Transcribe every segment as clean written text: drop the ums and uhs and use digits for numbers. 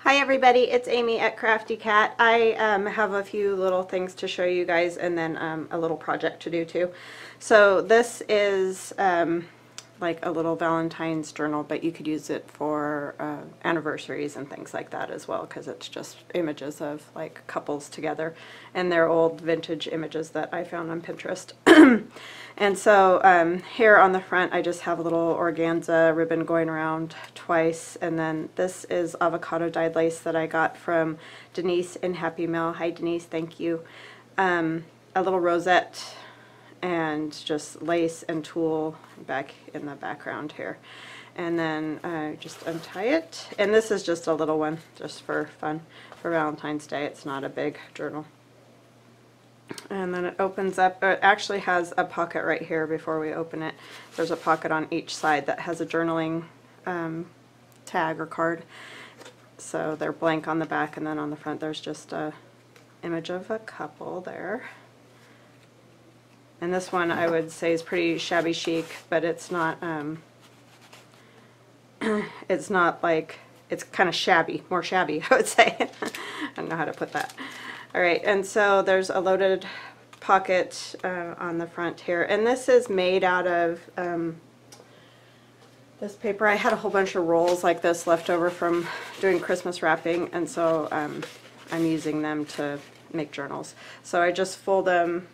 Hi everybody, it's Amy at Crafty Cat. I have a few little things to show you guys and then a little project to do too. So this is like a little Valentine's journal, but you could use it for anniversaries and things like that as well, because it's just images of like couples together, and they're old vintage images that I found on Pinterest. And so here on the front I just have a little organza ribbon going around twice, and then this is avocado dyed lace that I got from Denise in Happy Mail. Hi Denise, thank you. A little rosette and just lace and tulle back in the background here. And then just untie it. And this is just a little one, just for fun, for Valentine's Day. It's not a big journal. And then it opens up. It actually has a pocket right here before we open it. There's a pocket on each side that has a journaling tag or card. So they're blank on the back, and then on the front there's just a image of a couple there. And this one I would say is pretty shabby chic, but it's not it's not like, it's kind of shabby, more shabby I would say. I don't know how to put that. Alright, and so there's a loaded pocket on the front here, and this is made out of this paper. I had a whole bunch of rolls like this left over from doing Christmas wrapping, and so I'm using them to make journals. So I just fold them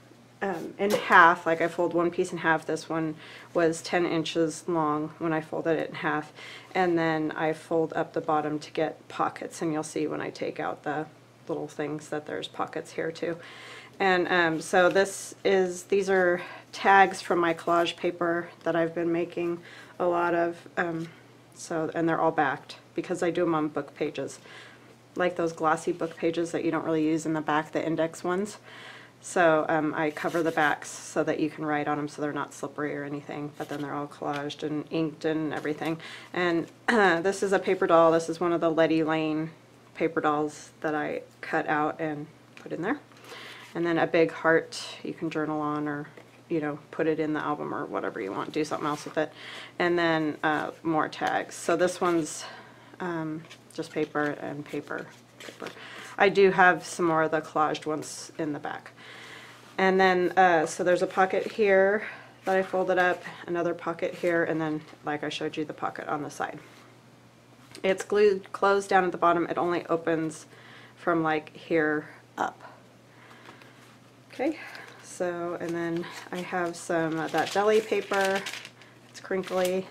in half, like I fold one piece in half. This one was 10 inches long when I folded it in half, and then I fold up the bottom to get pockets, and you'll see when I take out the little things that there's pockets here too. And so these are tags from my collage paper that I've been making a lot of, and they're all backed because I do them on book pages, like those glossy book pages that you don't really use in the back, the index ones. So I cover the backs so that you can write on them so they're not slippery or anything, but then they're all collaged and inked and everything. And this is a paper doll. This is one of the Letty Lane paper dolls that I cut out and put in there. And then a big heart you can journal on, or put it in the album or whatever you want, do something else with it. And then more tags. So this one's just paper and paper. I do have some more of the collaged ones in the back. And then, so there's a pocket here that I folded up, another pocket here, and then, like I showed you, the pocket on the side. It's glued closed down at the bottom. It only opens from like here up. Okay, so, and then I have some of that deli paper. It's crinkly.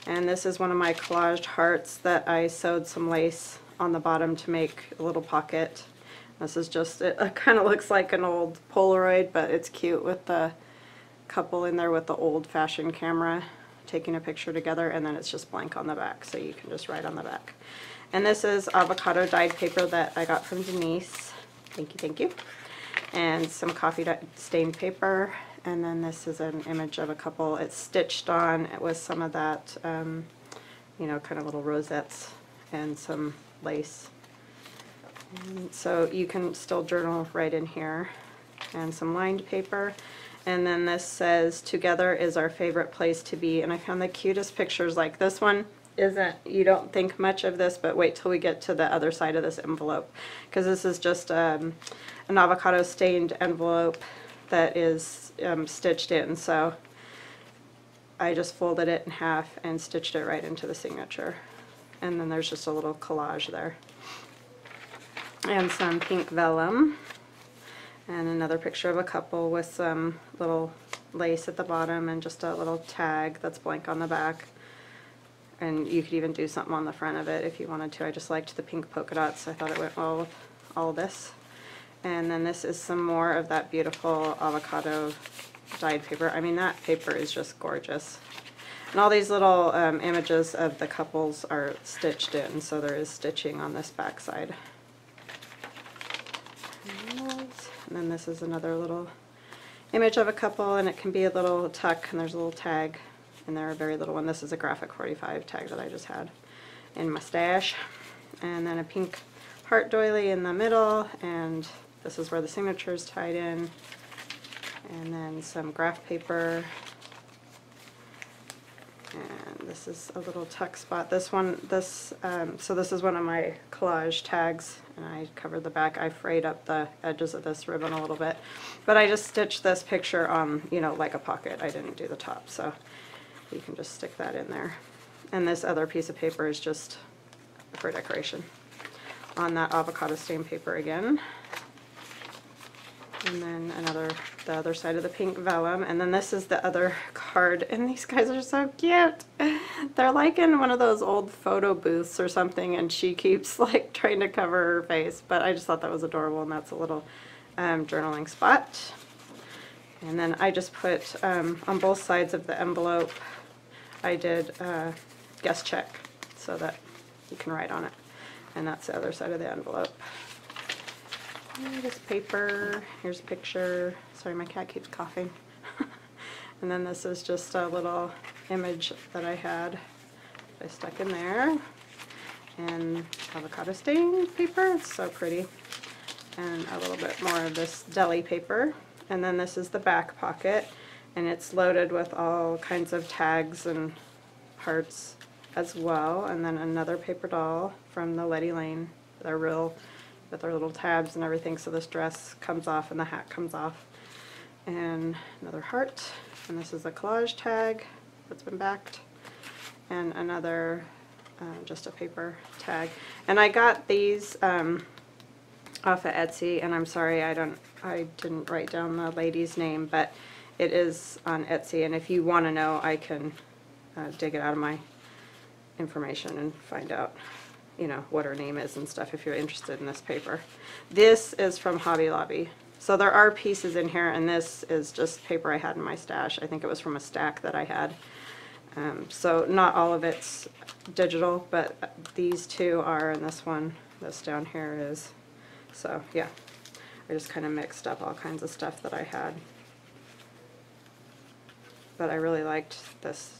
And this is one of my collaged hearts that I sewed some lace on the bottom to make a little pocket. This is just, it kind of looks like an old Polaroid, but it's cute with the couple in there with the old-fashioned camera taking a picture together, and then it's just blank on the back, so you can just write on the back. And this is avocado dyed paper that I got from Denise. Thank you, thank you. And some coffee stained paper, and then this is an image of a couple. It's stitched on with some of that, kind of little rosettes and some lace. And so you can still journal right in here. And some lined paper. And then this says, "Together is our favorite place to be." And I found the cutest pictures. Like this one isn't, you don't think much of this, but wait till we get to the other side of this envelope, because this is just an avocado stained envelope that is stitched in. So I just folded it in half and stitched it right into the signature. And then there's just a little collage there. And some pink vellum. And another picture of a couple with some little lace at the bottom and just a little tag that's blank on the back. And you could even do something on the front of it if you wanted to. I just liked the pink polka dots, so I thought it went well with all this. And then this is some more of that beautiful avocado dyed paper. I mean, that paper is just gorgeous. And all these little images of the couples are stitched in, so there is stitching on this back side. And then this is another little image of a couple, and it can be a little tuck, and there's a little tag in there, a very little one. This is a graphic 45 tag that I just had in my stash. And then a pink heart doily in the middle, and this is where the signature is tied in. And then some graph paper. And this is a little tuck spot. This one, so this is one of my collage tags, and I covered the back. I frayed up the edges of this ribbon a little bit, but I just stitched this picture on, you know, like a pocket. I didn't do the top, so you can just stick that in there. And this other piece of paper is just for decoration on that avocado stain paper again. And then the other side of the pink vellum, and then this is the other card, and these guys are so cute. They're like in one of those old photo booths or something, and she keeps like trying to cover her face, but I just thought that was adorable, and that's a little journaling spot. And then I just put on both sides of the envelope, I did guest check so that you can write on it, and that's the other side of the envelope. This paper, here's a picture. Sorry, my cat keeps coughing. And then this is just a little image that I had. I stuck in there. And avocado stain paper, it's so pretty. And a little bit more of this deli paper. And then this is the back pocket, and it's loaded with all kinds of tags and hearts as well. And then another paper doll from the Letty Lane. They're real, with their little tabs and everything, so this dress comes off and the hat comes off. And another heart, and this is a collage tag that's been backed, and another just a paper tag. And I got these off of Etsy, and I'm sorry I didn't write down the lady's name, but it is on Etsy, and if you want to know, I can dig it out of my information and find out, you know, what her name is and stuff if you're interested in this paper. This is from Hobby Lobby. So there are pieces in here, and this is just paper I had in my stash. I think it was from a stack that I had. So not all of it's digital, but these two are, and this down here is. So yeah, I just kind of mixed up all kinds of stuff that I had. But I really liked this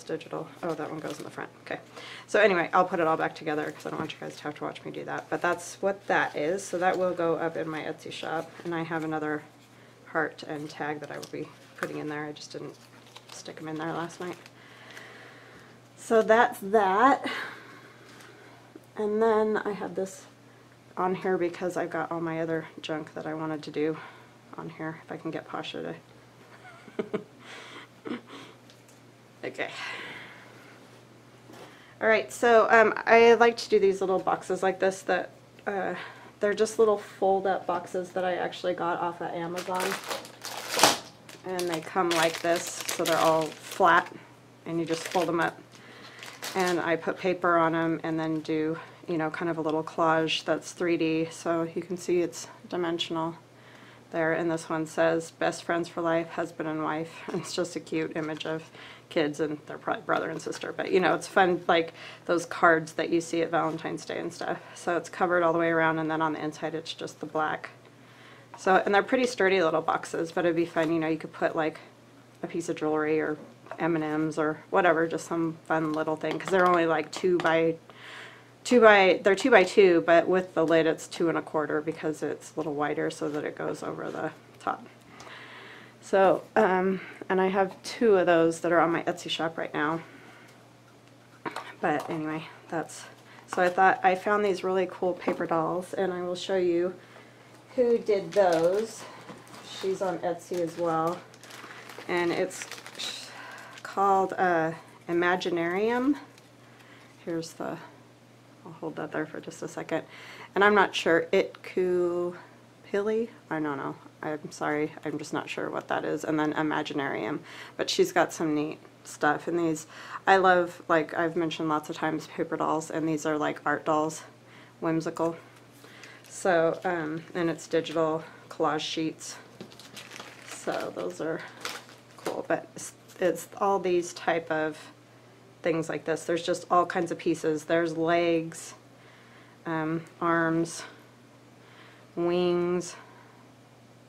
digital. Oh, that one goes in the front. Okay. So anyway, I'll put it all back together because I don't want you guys to have to watch me do that. But that's what that is. So that will go up in my Etsy shop. And I have another heart and tag that I will be putting in there. I just didn't stick them in there last night. So that's that. And then I have this on here because I've got all my other junk that I wanted to do on here. If I can get Pasha to... Okay. Alright, so I like to do these little boxes like this that they're just little fold-up boxes that I actually got off of Amazon. And they come like this, so they're all flat, and you just fold them up. And I put paper on them and then do, you know, kind of a little collage that's 3D, so you can see it's dimensional there. And this one says best friends for life, husband and wife. It's just a cute image of kids, and they're probably brother and sister, but you know, it's fun, like those cards that you see at Valentine's Day and stuff. So it's covered all the way around, and then on the inside it's just the black. So, and they're pretty sturdy little boxes, but it'd be fun, you know, you could put like a piece of jewelry or M&Ms or whatever, just some fun little thing, because they're only like 2 by 2 by 2, but with the lid it's 2 1/4 because it's a little wider so that it goes over the top. So, and I have 2 of those that are on my Etsy shop right now. But anyway, so I thought I found these really cool paper dolls, and I will show you who did those. She's on Etsy as well, and it's called Imaginarium. Here's the, I'll hold that there for just a second. And I'm not sure, Pili? I don't know. I'm sorry, I'm just not sure what that is. And then Imaginarium. But she's got some neat stuff. And these, I love, like I've mentioned lots of times, paper dolls. And these are like art dolls, whimsical. So, and it's digital collage sheets. So those are cool. But it's all these type of things like this. There's just all kinds of pieces. There's legs, arms, wings,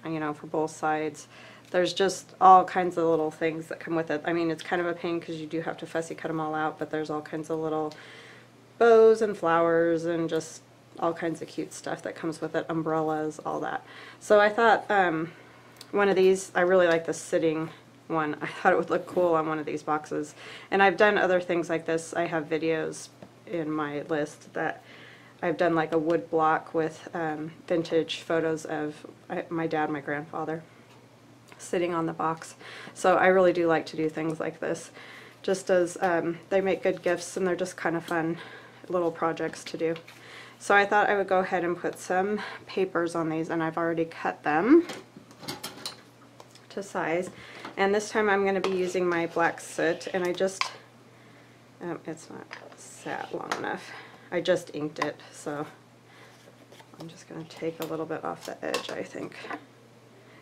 you know, for both sides. There's just all kinds of little things that come with it. I mean, it's kind of a pain because you do have to fussy cut them all out, but there's all kinds of little bows and flowers and just all kinds of cute stuff that comes with it, umbrellas, all that. So I thought one of these, I really like the sitting one. I thought it would look cool on one of these boxes. And I've done other things like this. I have videos in my list that I've done like a wood block with vintage photos of my dad, my grandfather, sitting on the box. So I really do like to do things like this, just as they make good gifts and they're just kind of fun little projects to do. So I thought I would go ahead and put some papers on these, and I've already cut them to size. And this time I'm going to be using my black soot, and I just, it's not sat long enough. I just inked it, so I'm just going to take a little bit off the edge, I think,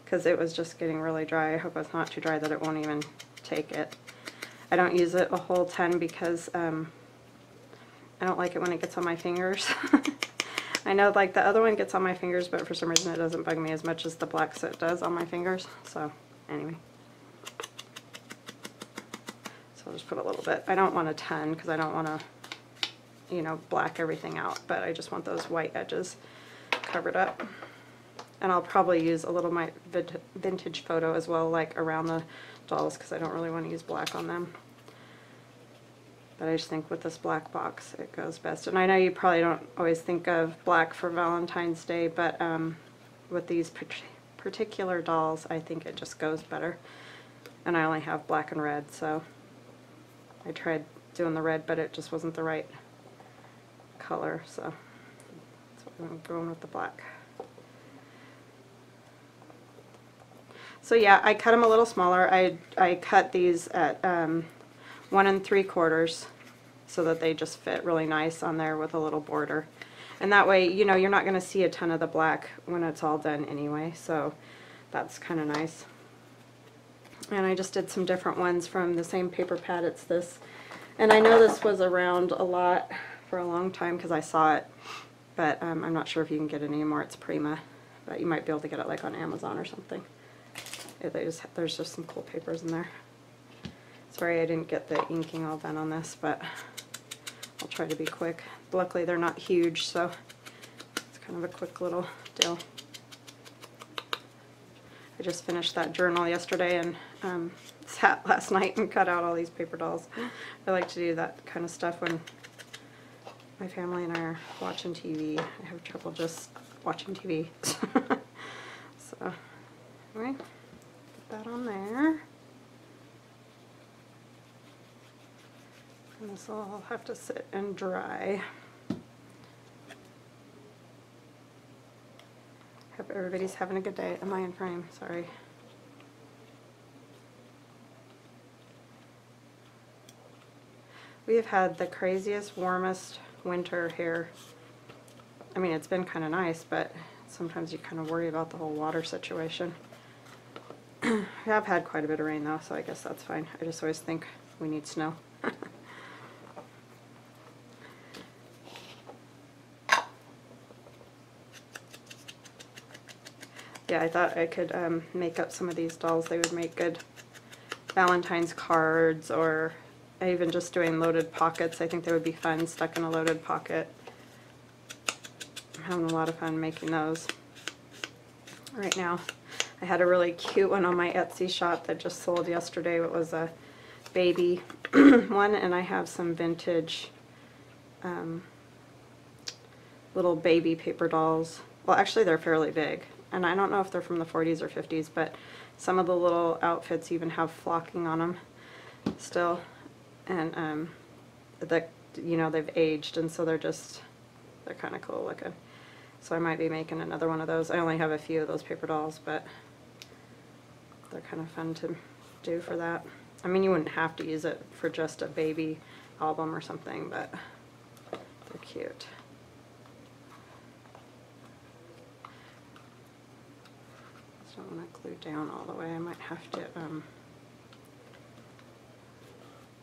because it was just getting really dry. I hope it's not too dry that it won't even take it. I don't use it a whole ton because I don't like it when it gets on my fingers. I know like the other one gets on my fingers, but for some reason it doesn't bug me as much as the black soot does on my fingers. So anyway. So I'll just put a little bit. I don't want a ton because I don't want to, you know, black everything out, but I just want those white edges covered up. And I'll probably use a little of my vintage photo as well, like around the dolls, because I don't really want to use black on them. But I just think with this black box it goes best. And I know you probably don't always think of black for Valentine's Day, but with these particular dolls I think it just goes better. And I only have black and red, so I tried doing the red, but it just wasn't the right color, so that's why I'm going with the black. So yeah, I cut them a little smaller. I cut these at 1 3/4 so that they just fit really nice on there with a little border. And that way, you know, you're not going to see a ton of the black when it's all done anyway, so that's kind of nice. And I just did some different ones from the same paper pad. It's this, and I know this was around a lot for a long time because I saw it, but I'm not sure if you can get it anymore. It's Prima, but you might be able to get it like on Amazon or something. There's just some cool papers in there. Sorry I didn't get the inking all done on this, but I'll try to be quick. Luckily they're not huge, so it's kind of a quick little deal. I just finished that journal yesterday and sat last night and cut out all these paper dolls. I like to do that kind of stuff when my family and I are watching TV. I have trouble just watching TV. So anyway, put that on there. And this will all have to sit and dry. Hope everybody's having a good day. Am I in frame? Sorry. We have had the craziest, warmest winter here. I mean, it's been kind of nice, but sometimes you kind of worry about the whole water situation. We have had quite a bit of rain though, so I guess that's fine. I just always think we need snow. Yeah, I thought I could make up some of these dolls. They would make good Valentine's cards, or even just doing loaded pockets. I think they would be fun stuck in a loaded pocket. I'm having a lot of fun making those right now. I had a really cute one on my Etsy shop that just sold yesterday. It was a baby one, and I have some vintage little baby paper dolls. Well, actually they're fairly big, and I don't know if they're from the 40s or 50s, but some of the little outfits even have flocking on them still, and you know, they've aged, and so they're kind of cool looking. So I might be making another one of those. I only have a few of those paper dolls, but they're kind of fun to do for that. I mean, you wouldn't have to use it for just a baby album or something, but they're cute. Just don't want to glue down all the way. I might have to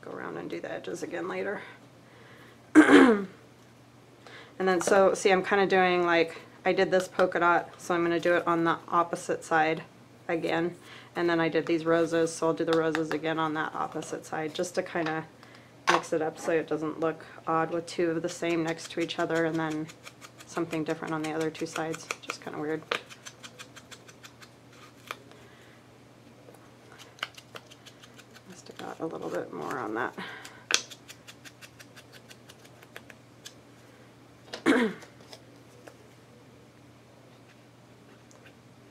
go around and do the edges again later. And then, so, see, I'm kind of doing like, I did this polka dot, so I'm going to do it on the opposite side again. And then I did these roses, so I'll do the roses again on that opposite side, just to kind of mix it up so it doesn't look odd with two of the same next to each other and then something different on the other two sides. Just kind of weird. a little bit more on that.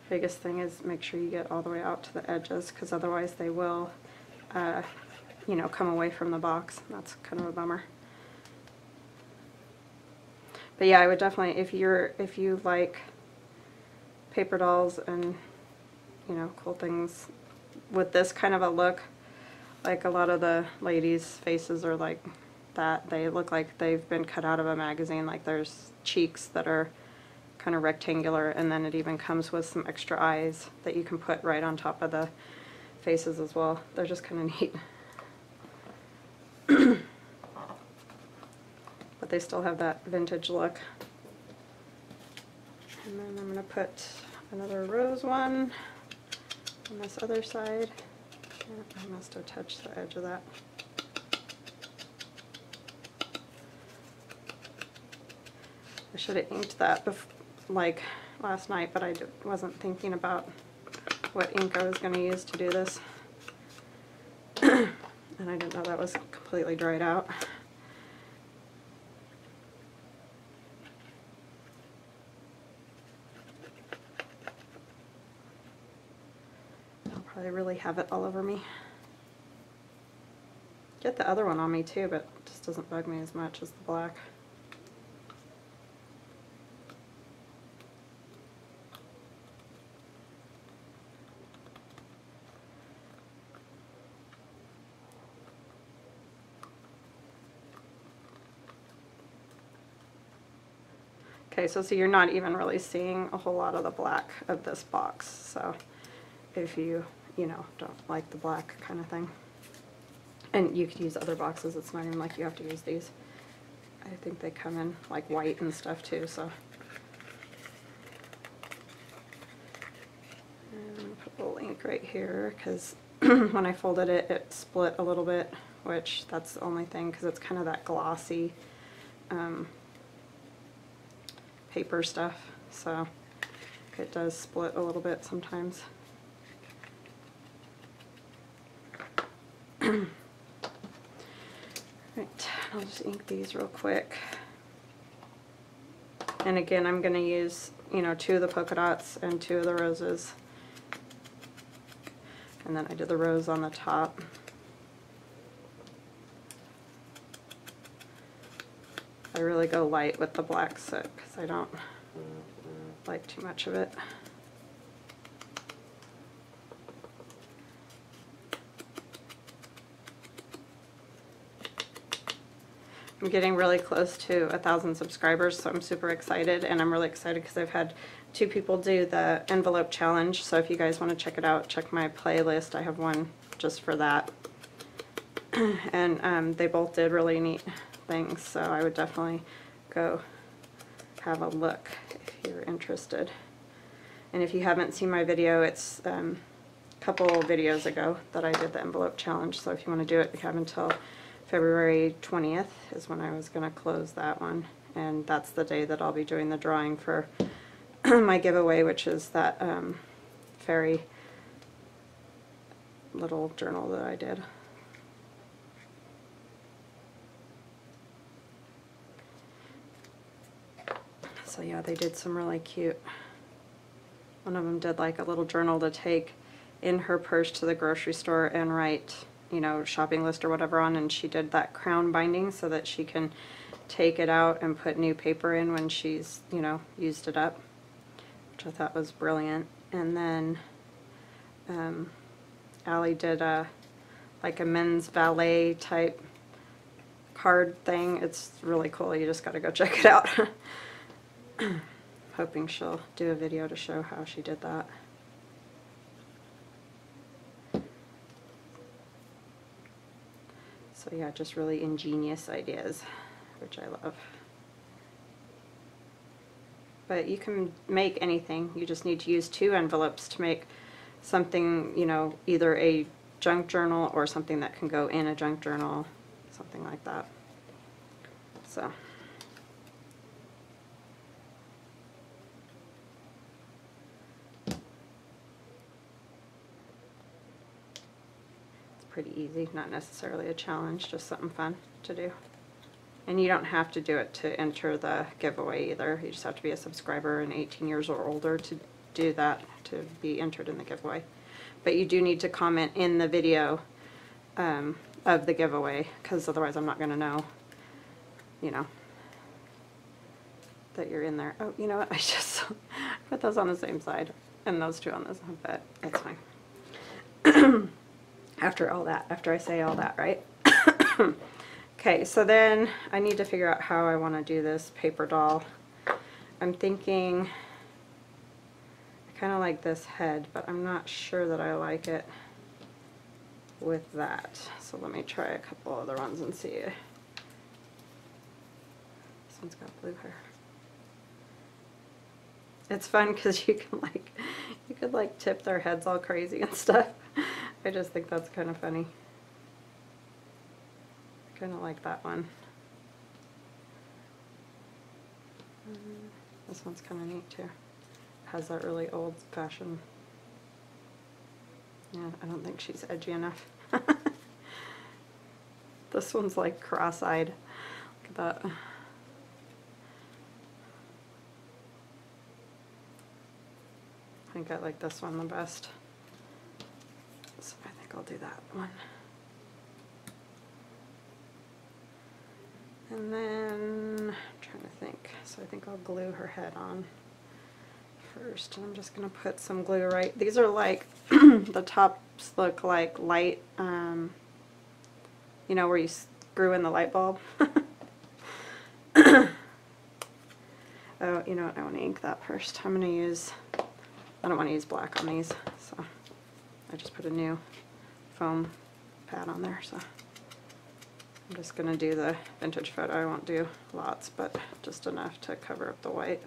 Biggest thing is make sure you get all the way out to the edges, because otherwise they will, you know, come away from the box. That's kind of a bummer. But yeah, I would definitely, if you like paper dolls and, you know, cool things with this kind of a look, like a lot of the ladies' faces are like that. They look like they've been cut out of a magazine. Like there's cheeks that are kind of rectangular, and then it even comes with some extra eyes that you can put right on top of the faces as well. They're just kind of neat. But they still have that vintage look. And then I'm going to put another rose one on this other side. I must have touched the edge of that. I should have inked that like last night, but I wasn't thinking about what ink I was going to use to do this. And I didn't know that was completely dried out. I really have it all over me. Get the other one on me too, but it just doesn't bug me as much as the black. Okay, so you're not even really seeing a whole lot of the black of this box. So if you know, don't like the black kind of thing. And you could use other boxes, it's not even like you have to use these. I think they come in like white and stuff too, so. And I'm going to put a little ink right here, because when I folded it, it split a little bit, which that's the only thing, because it's kind of that glossy paper stuff, so it does split a little bit sometimes. Right, I'll just ink these real quick. And again, I'm going to use, you know, 2 of the polka dots and 2 of the roses. And then I did the rose on the top. I really go light with the black soot because I don't like too much of it. I'm getting really close to 1,000 subscribers, so I'm super excited, and I'm really excited because I've had 2 people do the envelope challenge, so if you guys want to check it out, check my playlist. I have one just for that. And they both did really neat things, so I would definitely go have a look if you're interested. And if you haven't seen my video, it's a couple videos ago that I did the envelope challenge, so if you want to do it, you have until February 20th is when I was going to close that one, and that's the day that I'll be doing the drawing for my giveaway, which is that fairy little journal that I did. So yeah, they did some really cute. One of them did like a little journal to take in her purse to the grocery store and write, you know, shopping list or whatever on, and she did that crown binding so that she can take it out and put new paper in when she's, you know, used it up, which I thought was brilliant. And then Allie did like a men's ballet type card thing. It's really cool. You just got to go check it out. Hoping she'll do a video to show how she did that. So yeah, just really ingenious ideas, which I love. But you can make anything. You just need to use 2 envelopes to make something, you know, either a junk journal or something that can go in a junk journal, something like that. So. pretty easy, not necessarily a challenge, just something fun to do. And you don't have to do it to enter the giveaway either. You just have to be a subscriber and 18 years or older to do that, to be entered in the giveaway. But you do need to comment in the video of the giveaway, because otherwise I'm not going to know, you know, that you're in there. Oh, you know what? I just put those on the same side and those two on this, but it's fine. After all that, after I say all that, right? Okay, so then I need to figure out how I want to do this paper doll. I'm thinking I kind of like this head, but I'm not sure that I like it with that. So let me try a couple other ones and see. This one's got blue hair. It's fun because you could like tip their heads all crazy and stuff. I just think that's kind of funny. Kind of like that one. This one's kind of neat too. Has that really old-fashioned. Yeah, I don't think she's edgy enough. This one's like cross-eyed. Look at that. I think I like this one the best. So I think I'll do that one. And then, I'm trying to think, so I think I'll glue her head on first. And I'm just going to put some glue right, these are like, the tops look like light, you know, where you screw in the light bulb. Oh, you know what, I want to ink that first. I'm going to use, I don't want to use black on these, so I just put a new foam pad on there, so. I'm just going to do the vintage photo. I won't do lots, but just enough to cover up the white.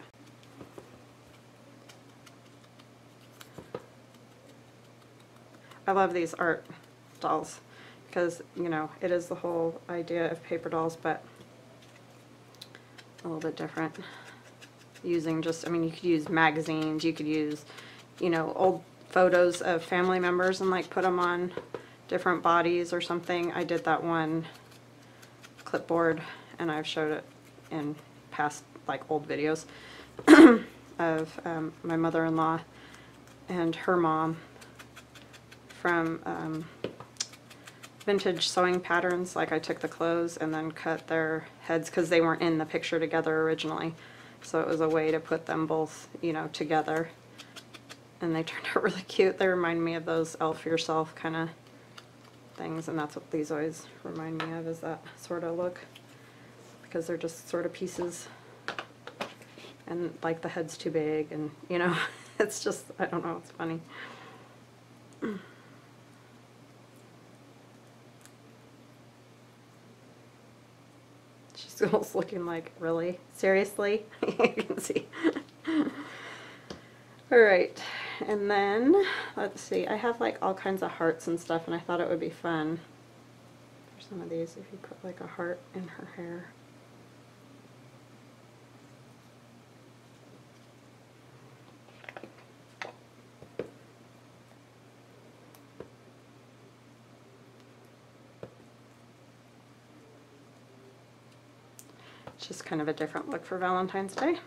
I love these art dolls because, you know, it is the whole idea of paper dolls, but a little bit different. Using just, I mean, you could use magazines, you could use, you know, old photos of family members and like put them on different bodies or something. I did that one clipboard, and I've showed it in past like old videos of my mother-in-law and her mom from vintage sewing patterns. Like I took the clothes and then cut their heads because they weren't in the picture together originally, so it was a way to put them both, you know, together, and they turned out really cute. They remind me of those Elf Yourself kind of things, and that's what these always remind me of, is that sort of look, because they're just sort of pieces, and like the head's too big, and you know, it's just, I don't know, it's funny. She's almost looking like, really? Seriously? You can see. Alright, and then, let's see, I have like all kinds of hearts and stuff, and I thought it would be fun for some of these if you put like a heart in her hair. It's just kind of a different look for Valentine's Day.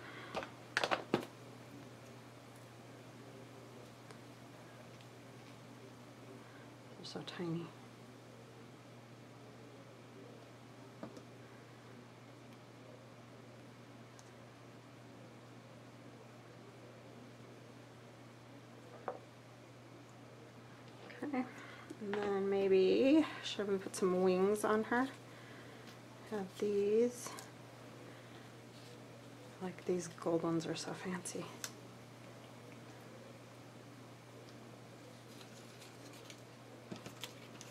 So tiny. Okay, and then maybe, should we put some wings on her? Have these. Like these gold ones are so fancy.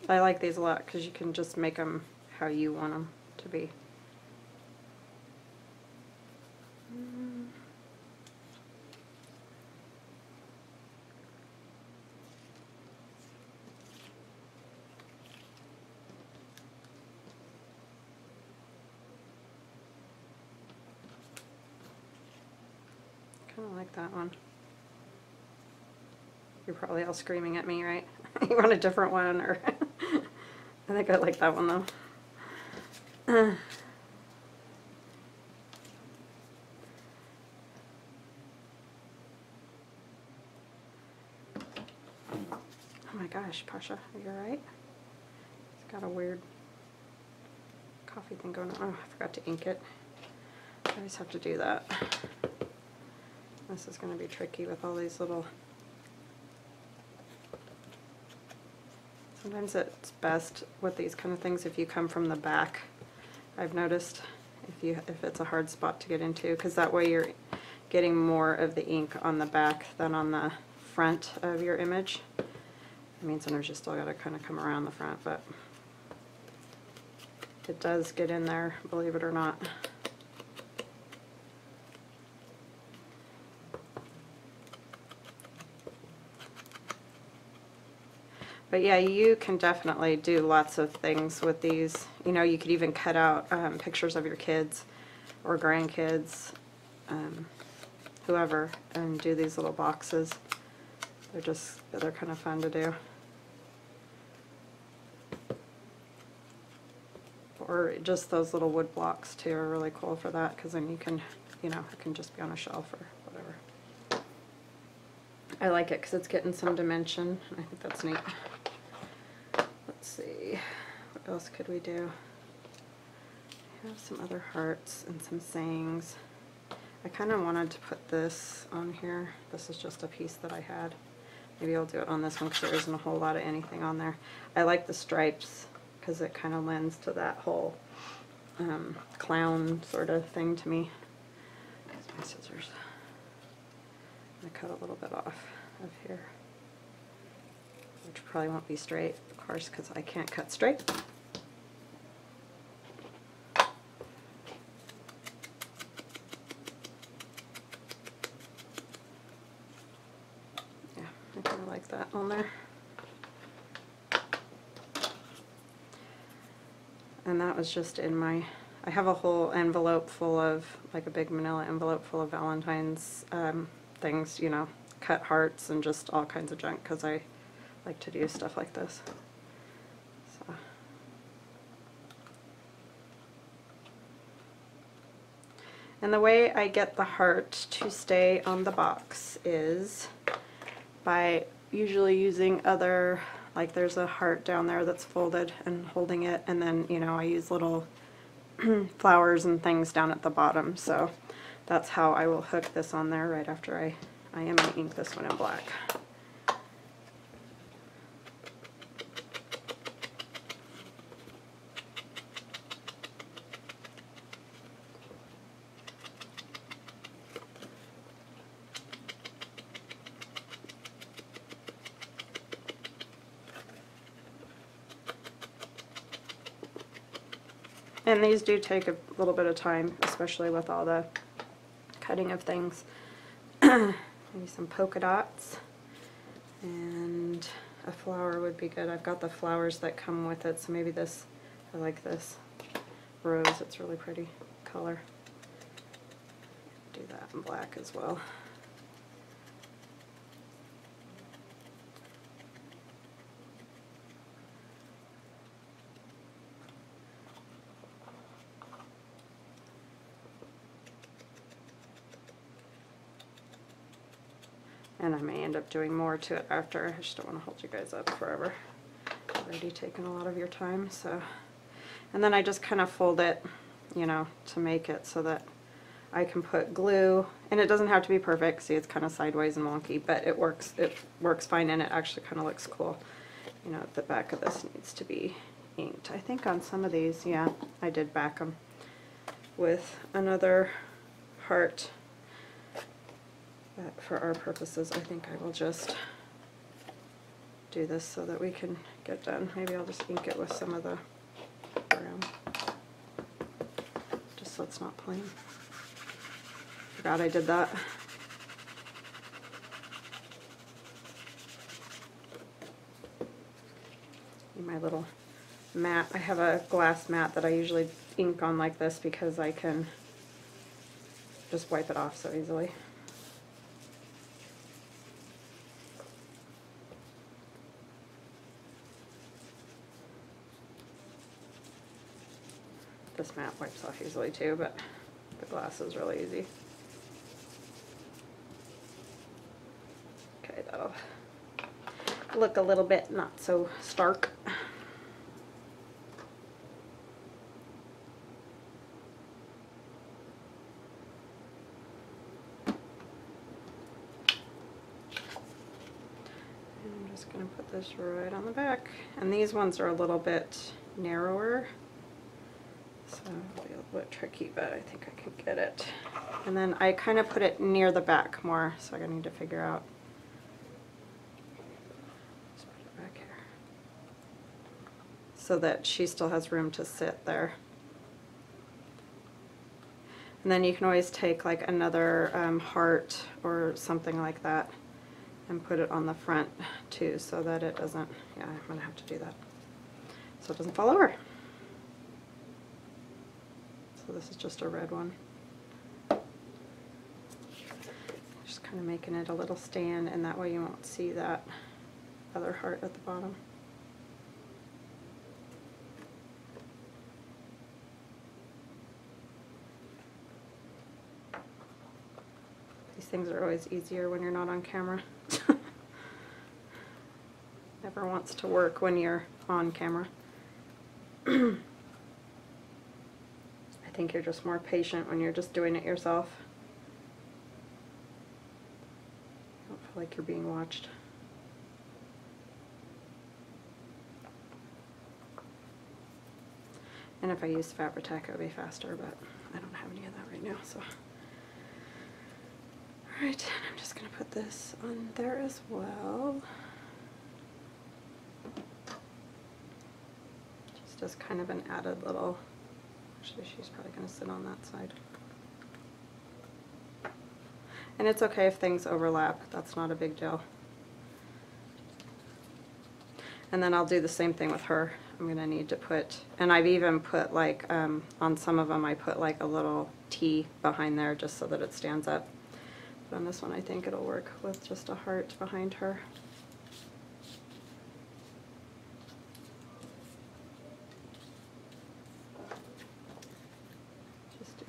I like these a lot because you can just make them how you want them to be. Kind of like that one. You're probably all screaming at me, right? You want a different one, or I think I like that one though. Oh my gosh, Pasha, are you alright? It's got a weird coffee thing going on. Oh, I forgot to ink it. I always have to do that. This is going to be tricky with all these little... Sometimes it's best with these kind of things if you come from the back. I've noticed if it's a hard spot to get into, because that way you're getting more of the ink on the back than on the front of your image. I mean, sometimes you still got to kind of come around the front, but it does get in there, believe it or not. But yeah, you can definitely do lots of things with these. You know, you could even cut out pictures of your kids or grandkids, whoever, and do these little boxes. They're kind of fun to do. Or just those little wood blocks too are really cool for that, because then you can, you know, it can just be on a shelf or whatever. I like it because it's getting some dimension. I think that's neat. Let's see, what else could we do? I have some other hearts and some sayings. I kind of wanted to put this on here. This is just a piece that I had. Maybe I'll do it on this one because there isn't a whole lot of anything on there. I like the stripes because it kind of lends to that whole clown sort of thing to me. Here's my scissors. I'm going to cut a little bit off of here, which probably won't be straight, of course, because I can't cut straight. I kind of like that on there. And that was just in my, I have a whole envelope full of, like a big manila envelope full of Valentine's things, you know, cut hearts and just all kinds of junk, because I like to do stuff like this. So. And the way I get the heart to stay on the box is by usually using other, like there's a heart down there that's folded and holding it, and then, you know, I use little flowers and things down at the bottom. So that's how I will hook this on there right after I am going to ink this one in black. And these do take a little bit of time, especially with all the cutting of things. Maybe some polka dots, and a flower would be good. I've got the flowers that come with it, so maybe this, I like this rose, it's really pretty color. Do that in black as well. And I may end up doing more to it after. I just don't want to hold you guys up forever. I've already taken a lot of your time, so. And then I just kind of fold it, you know, to make it so that I can put glue, and it doesn't have to be perfect. See, it's kind of sideways and wonky, but it works fine, and it actually kind of looks cool. You know, the back of this needs to be inked. I think on some of these, yeah, I did back them with another heart. But for our purposes, I think I will just do this so that we can get done. Maybe I'll just ink it with some of the brown, just so it's not plain. Forgot I did that. In my little mat, I have a glass mat that I usually ink on like this because I can just wipe it off so easily. This mat wipes off easily too, but the glass is really easy. Okay, that'll look a little bit not so stark. I'm just going to put this right on the back. And these ones are a little bit narrower, so it'll be a little bit tricky, but I think I can get it. And then I kind of put it near the back more, so I need to figure out. Just put it back here so that she still has room to sit there. And then you can always take like another heart or something like that and put it on the front too, so that it doesn't, yeah, I'm gonna have to do that, so it doesn't fall over. So this is just a red one. Just kind of making it a little stand, and that way you won't see that other heart at the bottom. These things are always easier when you're not on camera. Never wants to work when you're on camera. I think you're just more patient when you're just doing it yourself. You don't feel like you're being watched. And if I used Fabri-Tac, it would be faster, but I don't have any of that right now, so. Alright, I'm just going to put this on there as well. Just kind of an added little, actually she's probably going to sit on that side. And it's okay if things overlap, that's not a big deal. And then I'll do the same thing with her. I'm going to need to put, and I've even put like, on some of them I put like a little T behind there just so that it stands up. But on this one I think it'll work with just a heart behind her.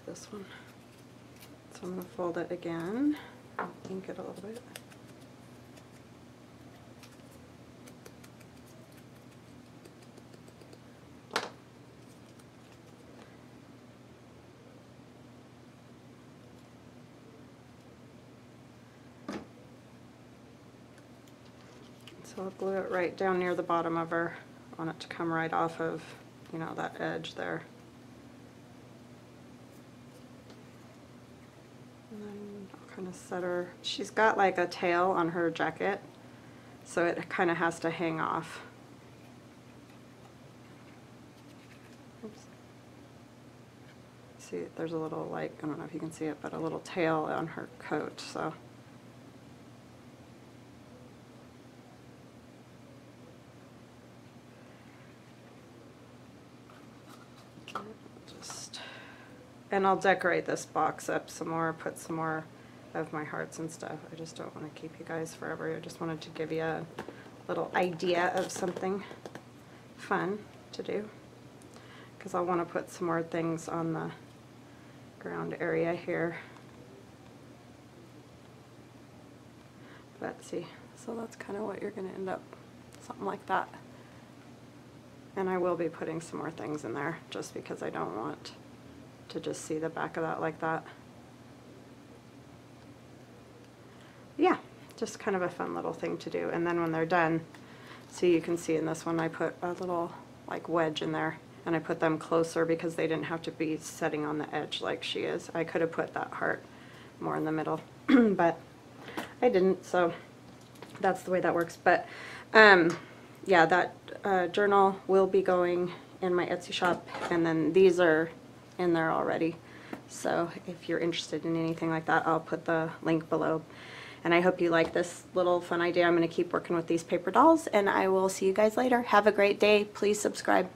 This one. So I'm going to fold it again and ink it a little bit. So I'll glue it right down near the bottom of her. I want it to come right off of, you know, that edge there. Kind of set her, she's got like a tail on her jacket, so it kind of has to hang off. Oops. See, there's a little, like, I don't know if you can see it, but a little tail on her coat, so. And I'll decorate this box up some more, put some more of my hearts and stuff. I just don't want to keep you guys forever. I just wanted to give you a little idea of something fun to do, because I'll want to put some more things on the ground area here. But see, so that's kind of what you're going to end up, something like that. And I will be putting some more things in there just because I don't want to just see the back of that like that. Yeah, just kind of a fun little thing to do. And then when they're done, so you can see in this one I put a little like wedge in there, and I put them closer because they didn't have to be setting on the edge like she is. I could have put that heart more in the middle, but I didn't, so that's the way that works. But yeah, that journal will be going in my Etsy shop, and then these are in there already. So if you're interested in anything like that, I'll put the link below. And I hope you like this little fun idea. I'm going to keep working with these paper dolls, and I will see you guys later. Have a great day. Please subscribe.